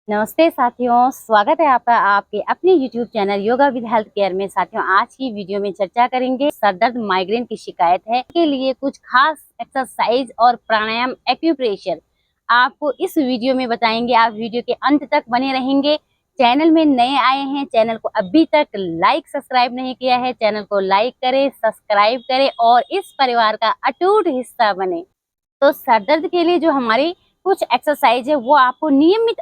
नमस्ते साथियों, स्वागत है आपका आपके अपने YouTube channel yoga with health care में। साथियों, आज की वीडियो में चर्चा करेंगे सर दर्द माइग्रेन की शिकायत है के लिए कुछ खास एक्सरसाइज और प्राणायाम एक्यूप्रेशर आपको इस वीडियो में बताएंगे। आप वीडियो के अंत तक बने रहेंगे। चैनल में नए आए हैं, चैनल को अभी तक लाइक सब्सक्राइब नहीं किया है, चैनल को लाइक करें, सब्सक्राइब करें और इस परिवार का अटूट हिस्सा बने। तो सर दर्द के लिए जो हमारी कुछ एक्सरसाइज है वो आपको नियमित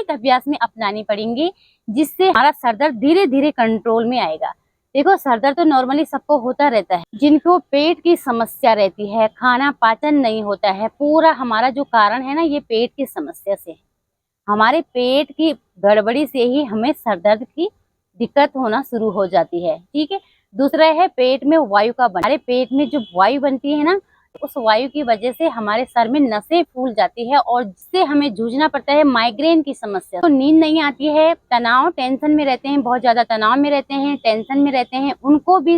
अभ्यास में अपनानी पड़ेंगी, जिससे हमारा सर दर्द धीरे धीरे कंट्रोल में आएगा। देखो, सर दर्द तो नॉर्मली सबको होता रहता है। जिनको पेट की समस्या रहती है, खाना पाचन नहीं होता है, पूरा हमारा जो कारण है ना, ये पेट की समस्या से है। हमारे पेट की गड़बड़ी से ही हमें सर दर्द की दिक्कत होना शुरू हो जाती है। ठीक है। दूसरा है पेट में वायु का हमारे पेट में जो वायु बनती है ना, उस वायु की वजह से हमारे सर में नसें फूल जाती है और जिससे हमें जूझना पड़ता है माइग्रेन की समस्या। तो नींद नहीं आती है, तनाव टेंशन में रहते हैं, बहुत ज्यादा तनाव में रहते हैं, टेंशन में रहते हैं, उनको भी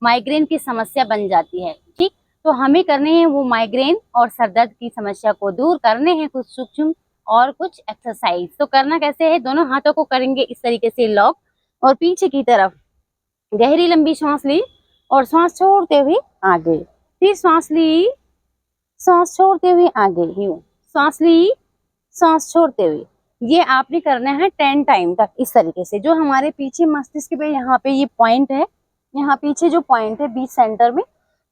माइग्रेन की समस्या बन जाती है। ठीक। तो हमें करने हैं वो माइग्रेन और सर दर्द की समस्या को दूर करने हैं कुछ सूक्ष्म और कुछ एक्सरसाइज। तो करना कैसे है, दोनों हाथों को करेंगे इस तरीके से लॉक और पीछे की तरफ गहरी लंबी सांस ली और सांस छोड़ते हुए आगे, फिर सांस ली, सांस छोड़ते हुए आगे, यूं सांस ली, सांस छोड़ते हुए। ये आपने करना है 10 टाइम तक इस तरीके से। जो हमारे पीछे मस्तिष्क पे यहाँ पे ये पॉइंट है, यहाँ पीछे जो पॉइंट है बीच सेंटर में,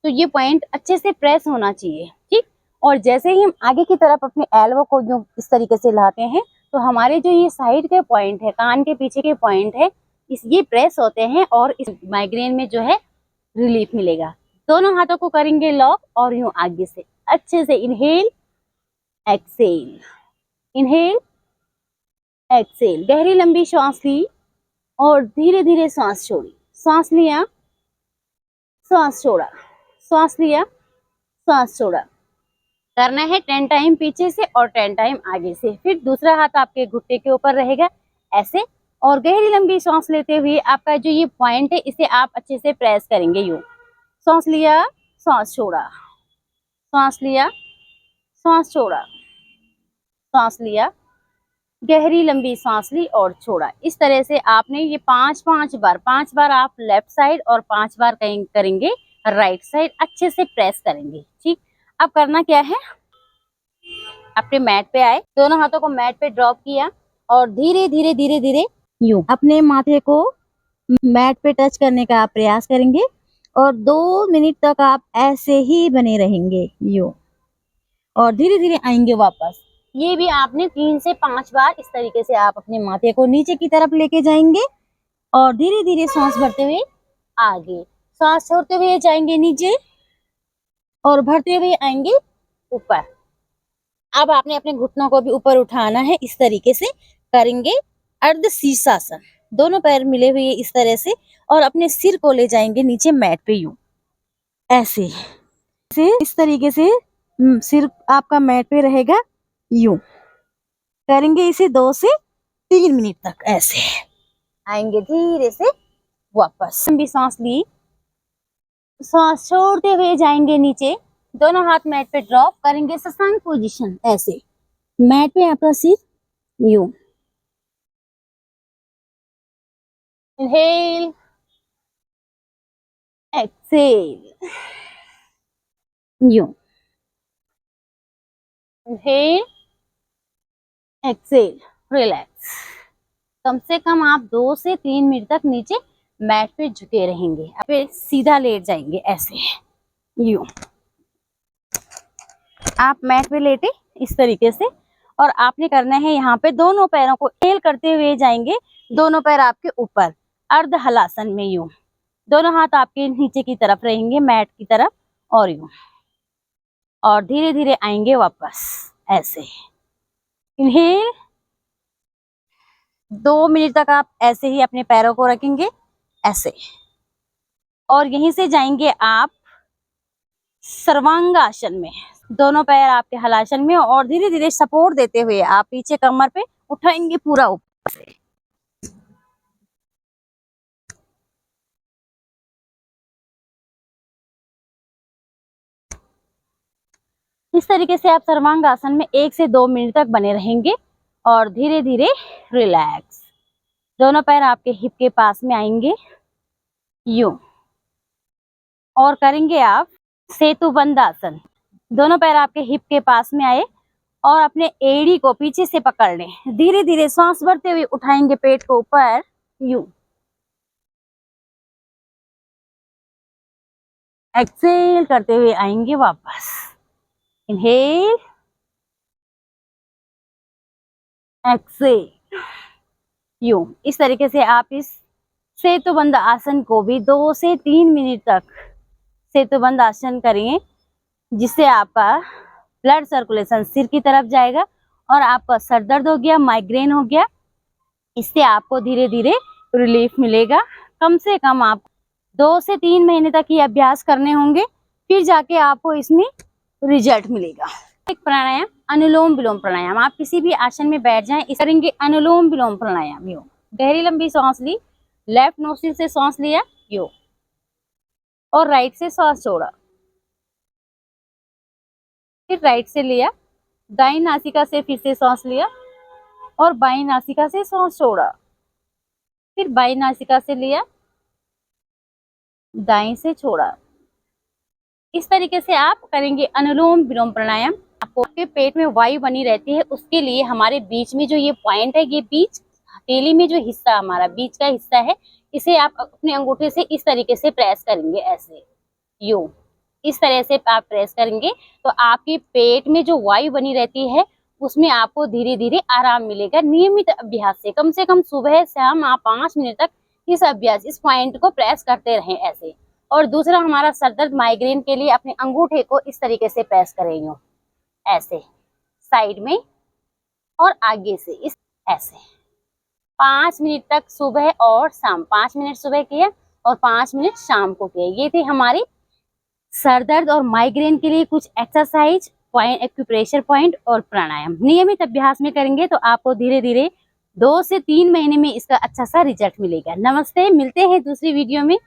तो ये पॉइंट अच्छे से प्रेस होना चाहिए। ठीक। और जैसे ही हम आगे की तरफ अपने एल्बो को जो इस तरीके से लाते हैं, तो हमारे जो ये साइड के पॉइंट है, कान के पीछे के पॉइंट है, ये प्रेस होते हैं और इस माइग्रेन में जो है रिलीफ मिलेगा। दोनों हाथों को करेंगे लॉक और यूं आगे से अच्छे से इनहेल एक्सेल, इनहेल एक्सेल। गहरी लंबी सांस ली और धीरे धीरे सांस छोड़ी। सांस लिया, सांस छोड़ा, सांस लिया, सांस छोड़ा। करना है 10 टाइम पीछे से और 10 टाइम आगे से। फिर दूसरा हाथ आपके घुटने के ऊपर रहेगा ऐसे, और गहरी लंबी सांस लेते हुए आपका जो ये पॉइंट है इसे आप अच्छे से प्रेस करेंगे। यूं सांस लिया, सांस छोड़ा, सांस लिया, सांस छोड़ा, सांस लिया, गहरी लंबी सांस ली और छोड़ा। इस तरह से आपने ये 5 बार आप लेफ्ट साइड और 5 बार करेंगे राइट साइड, अच्छे से प्रेस करेंगे। ठीक। अब करना क्या है, अपने मैट पे आए, दोनों हाथों को मैट पे ड्रॉप किया और धीरे धीरे धीरे धीरे यूं अपने माथे को मैट पे टच करने का आप प्रयास करेंगे और 2 मिनट तक आप ऐसे ही बने रहेंगे यूं, और धीरे धीरे आएंगे वापस। ये भी आपने 3 से 5 बार इस तरीके से आप अपने माथे को नीचे की तरफ लेके जाएंगे और धीरे धीरे सांस भरते हुए आगे, सांस छोड़ते हुए जाएंगे नीचे और भरते हुए आएंगे ऊपर। अब आपने अपने घुटनों को भी ऊपर उठाना है, इस तरीके से करेंगे अर्ध शीर्षासन, दोनों पैर मिले हुए इस तरह से, और अपने सिर को ले जाएंगे नीचे मैट पे यूं ऐसे से, इस तरीके से सिर आपका मैट पे रहेगा। यूं करेंगे इसे 2 से 3 मिनट तक ऐसे, आएंगे धीरे से वापस। लंबी सांस ली, सांस छोड़ते हुए जाएंगे नीचे, दोनों हाथ मैट पे ड्रॉप करेंगे, शशांक पोजीशन ऐसे, मैट पे आपका सिर यूं, इनहेल एक्सेल, यूं इनहेल एक्सेल, रिलैक्स। कम से कम आप 2 से 3 मिनट तक नीचे मैट पे झुके रहेंगे, फिर सीधा लेट जाएंगे ऐसे यूं। आप मैट पे लेटे इस तरीके से, और आपने करना है यहाँ पे दोनों पैरों को हेल करते हुए जाएंगे, दोनों पैर आपके ऊपर अर्ध हलासन में यूं, दोनों हाथ आपके नीचे की तरफ रहेंगे मैट की तरफ, और यूं, और धीरे धीरे आएंगे वापस ऐसे। इनहेल, 2 मिनट तक आप ऐसे ही अपने पैरों को रखेंगे ऐसे, और यहीं से जाएंगे आप सर्वांगासन में, दोनों पैर आपके हलासन में, और धीरे धीरे सपोर्ट देते हुए आप पीछे कमर पे उठाएंगे पूरा ऊपर से। इस तरीके से आप सर्वांग आसन में 1 से 2 मिनट तक बने रहेंगे और धीरे धीरे रिलैक्स। दोनों पैर आपके हिप के पास में आएंगे यूं, और करेंगे आप सेतुबंद आसन। दोनों पैर आपके हिप के पास में आए और अपने एड़ी को पीछे से पकड़ लें। धीरे धीरे सांस भरते हुए उठाएंगे पेट को ऊपर यूं। एक्सेल करते हुए आएंगे वापस। इनहेल, एक्सेल यूं। इस तरीके से आप इस सेतुबंद आसन को भी 2 से 3 मिनट तक सेतुबंद आसन करेंगे, जिससे आपका ब्लड सर्कुलेशन सिर की तरफ जाएगा और आपका सर दर्द हो गया, माइग्रेन हो गया, इससे आपको धीरे धीरे रिलीफ मिलेगा। कम से कम आप 2 से 3 महीने तक ये अभ्यास करने होंगे, फिर जाके आपको इसमें रिजल्ट मिलेगा। एक प्राणायाम अनुलोम विलोम प्राणायाम। आप किसी भी आसन में बैठ जाएं, इस करेंगे अनुलोम विलोम प्राणायाम यूं। गहरी लंबी सांस ली, लेफ्ट नोस्ट्रिल से सांस लिया यूं, और राइट से सांस छोड़ा, फिर राइट से लिया, दाईं नासिका से फिर से सांस लिया और बाईं नासिका से सांस छोड़ा, फिर बाईं नासिका से लिया, दाईं से छोड़ा। इस तरीके से आप करेंगे अनुलोम विलोम प्राणायाम। आपको आपके पेट में वायु बनी रहती है, उसके लिए हमारे बीच में जो ये पॉइंट है, ये बीच हथेली में जो हिस्सा हमारा बीच का हिस्सा है, इसे आप अपने अंगूठे से इस तरीके से प्रेस करेंगे, ऐसे यूं। इस तरह से आप प्रेस करेंगे तो आपके पेट में जो वायु बनी रहती है उसमें आपको धीरे धीरे आराम मिलेगा। नियमित अभ्यास से कम सुबह शाम आप 5 मिनट तक इस पॉइंट को प्रेस करते रहें ऐसे। और दूसरा, हमारा सर दर्द माइग्रेन के लिए अपने अंगूठे को इस तरीके से प्रेस करें यूं, ऐसे साइड में और आगे से इस ऐसे 5 मिनट तक सुबह और शाम। 5 मिनट सुबह किया और 5 मिनट शाम को किया। ये थी हमारी सर दर्द और माइग्रेन के लिए कुछ एक्सरसाइज, पॉइंट, एक्यूप्रेशर पॉइंट और प्राणायाम। नियमित अभ्यास में करेंगे तो आपको धीरे धीरे 2 से 3 महीने में इसका अच्छा सा रिजल्ट मिलेगा। नमस्ते, मिलते हैं दूसरी वीडियो में।